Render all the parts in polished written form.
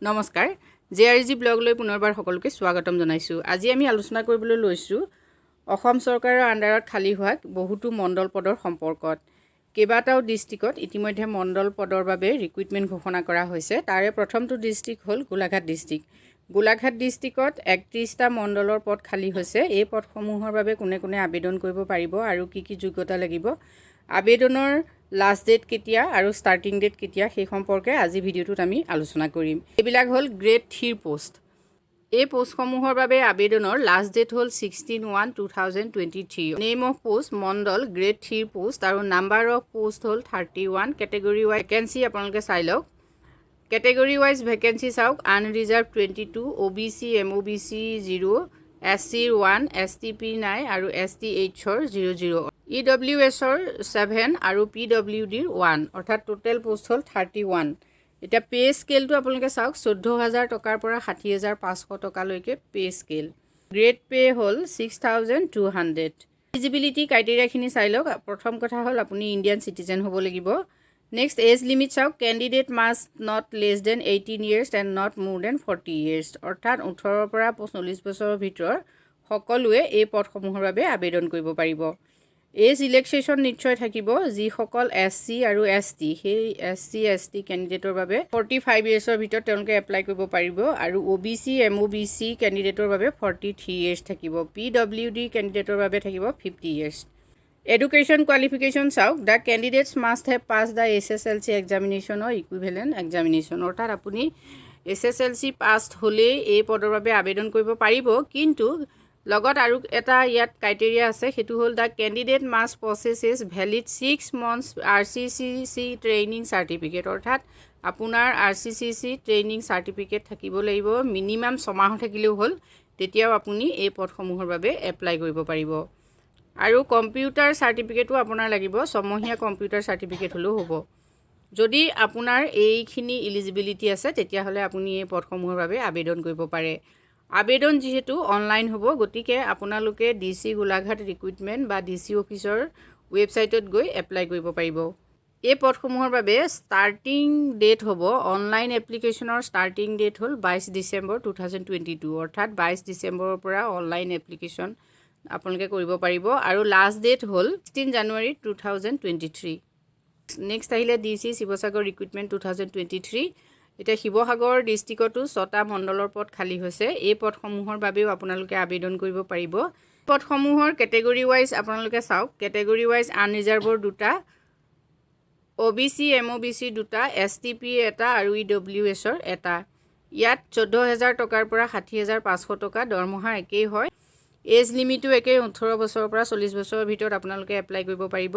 নমস্কাৰ জেআৰজি ব্লগলৈ পুনৰবাৰ সকলোকে স্বাগতম জনাইছো। আজি আমি আলোচনা কৰিবলৈ লৈছো অসম চৰকাৰৰ আণ্ডাৰত খালী হোৱা বহুতো মণ্ডল পদৰ সম্পৰ্কত। কেইবাটাও ডিস্ট্ৰিক্টত ইতিমধ্যে মণ্ডল পদৰ বাবে ৰিক্ৰুটমেণ্ট ঘোষণা কৰা হৈছে। তাৰে প্ৰথমটো ডিস্ট্ৰিক্ট হ'ল গোলাঘাট ডিস্ট্ৰিক্ট। গোলাঘাট ডিস্ট্ৰিক্টত 31টা মণ্ডলৰ পদ খালী হৈছে। এই পদসমূহৰ বাবে কোনে কোনে আবেদন কৰিব পাৰিব আৰু কি কি যোগ্যতা লাগিব, আবেদনৰ লাষ্ট ডেট কেতিয়া আৰু স্টাৰ্টিং ডেট কেতিয়া সেই সম্পৰ্কে আজি ভিডিঅ'টোত আমি আলোচনা কৰিম। এইবিলাক হ'ল গ্ৰেড 3 পোষ্ট। এই পোষ্টসমূহৰ বাবে আবেদনৰ লাষ্ট ডেট হ'ল 16/1/2023। Name of post Mandal grade 3 post আৰু নাম্বাৰ অফ পোষ্ট হ'ল 31। কেটেগৰী ৱাইজ ভেকেঞ্চি আপোনালোকে চাই লওক। কেটেগৰী ৱাইজ ভেকেঞ্চি চাওক। Unreserved 22, OBC MOBC 0, SC 1, STP 9 আৰু STHৰ 00, EWSৰ 7 আৰু PWDৰ 1, অৰ্থাৎ টোটেল পোষ্ট হ'ল 31। এতিয়া পে স্কেলটো আপোনালোকে চাওক। 14,000 টকাৰ পৰা 60,500 টকালৈকে পে স্কেল। গ্ৰেড পে হ'ল 6,200। এলিজিবিলিটি ক্ৰাইটেৰিয়াখিনি চাই লওক। প্ৰথম কথা হ'ল আপুনি ইণ্ডিয়ান চিটিজেন হ'ব লাগিব। নেক্সট এজ লিমিট চাওক। Candidate must not less than 18 years and not more than 40 years, অৰ্থাৎ 18ৰ পৰা 40 বছৰৰ ভিতৰত সকলোৱে এই পদসমূহৰ বাবে আবেদন কৰিব পাৰিব। এজ ৰিলেক্সেশ্যন নিশ্চয় থাকিব। যিসকল SC আৰু ST, সেই SC ST কেণ্ডিডেটৰ বাবে 45 yearsৰ ভিতৰত তেওঁলোকে এপ্লাই কৰিব পাৰিব আৰু OBC MOBC কেণ্ডিডেটৰ বাবে 43 years থাকিব। PWD কেণ্ডিডেটৰ বাবে থাকিব 50 years। এডুকেশ্যন কোৱালিফিকেশ্যন চাওক। The candidates must have pass the SSLC examination or equivalent examination, অৰ্থাৎ আপুনি SSLC পাছ হ'লেই এই পদৰ বাবে আবেদন কৰিব পাৰিব। কিন্তু লগত আৰু এটা ইয়াত ক্ৰাইটেৰিয়া আছে, সেইটো হ'ল the candidate must possess valid 6 months RCCC training certificate, অৰ্থাৎ আপোনাৰ RCCC ট্ৰেইনিং চাৰ্টিফিকেট থাকিব লাগিব। মিনিমাম 6 মাহ থাকিলেও হ'ল, তেতিয়াও আপুনি এই পদসমূহৰ বাবে এপ্লাই কৰিব পাৰিব। আৰু কম্পিউটাৰ চাৰ্টিফিকেটো আপোনাৰ লাগিব। 6 মহীয়া কম্পিউটাৰ চাৰ্টিফিকেট হ'লেও হ'ব। যদি আপোনাৰ এইখিনি ইলিজিবিলিটি আছে তেতিয়াহ'লে আপুনি এই পদসমূহৰ বাবে আবেদন কৰিব পাৰে। আবেদন যিহেতু অনলাইন হ'ব, গতিকে আপোনালোকে DC গোলাঘাট ৰিক্ৰুটমেণ্ট বা DC অফিচৰ ৱেবছাইটত গৈ এপ্লাই কৰিব পাৰিব। এই পদসমূহৰ বাবে ষ্টাৰ্টিং ডেট হ'ব, অনলাইন এপ্লিকেশ্যনৰ ষ্টাৰ্টিং ডেট হ'ল 22 ডিচেম্বৰ 2022, অৰ্থাৎ 22 ডিচেম্বৰৰ পৰা অনলাইন এপ্লিকেশ্যন আপোনালোকে কৰিব পাৰিব আৰু লাষ্ট ডেট হ'ল 16 জানুৱাৰী 2023। নেক্সট আহিলে DC শিৱসাগৰ ৰিক্ৰুটমেণ্ট 2023। এতিয়া শিৱসাগৰ ডিষ্ট্ৰিক্টতো 6টা মণ্ডলৰ পদ খালী হৈছে। এই পদসমূহৰ বাবেও আপোনালোকে আবেদন কৰিব পাৰিব। পদসমূহৰ কেটেগৰী ৱাইজ আপোনালোকে চাওক। কেটেগৰী ৱাইজ আনৰিজাৰ্ভৰ 2টা, OBC MOBC 2টা, STP 1টা আৰু EWSৰ 1টা। ইয়াত 14,000 টকাৰ পৰা 60,500 টকা দৰমহা একেই হয়। এজ লিমিটো একেই, 18 বছৰৰ পৰা 40 বছৰৰ ভিতৰত আপোনালোকে এপ্লাই কৰিব পাৰিব।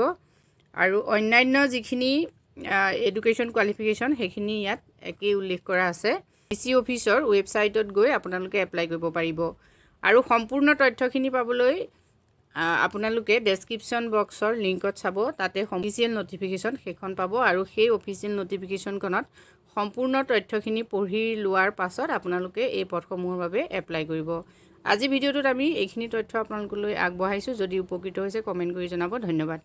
আৰু অন্যান্য যিখিনি এডুকেশ্যন কোৱালিফিকেশ্যন সেইখিনি ইয়াত একেই উল্লেখ কৰা আছে। DC অফিচৰ ৱেবছাইটত গৈ আপোনালোকে এপ্লাই কৰিব পাৰিব। আৰু সম্পূৰ্ণ তথ্যখিনি পাবলৈ আপোনালোকে ডেছক্ৰিপশ্যন বক্সৰ লিংকত চাব। তাতে অফিচিয়েল ন'টিফিকেশ্যন সেইখন পাব আৰু সেই অফিচিয়েল ন'টিফিকেশ্যনখনত সম্পূৰ্ণ তথ্যখিনি পঢ়ি লোৱাৰ পাছত আপোনালোকে এই পদসমূহৰ বাবে এপ্লাই কৰিব। আজি ভিডিঅ'টোত আমি এইখিনি তথ্য আপোনালোকলৈ আগবঢ়াইছোঁ। যদি উপকৃত হৈছে কমেণ্ট কৰি জনাব। ধন্যবাদ।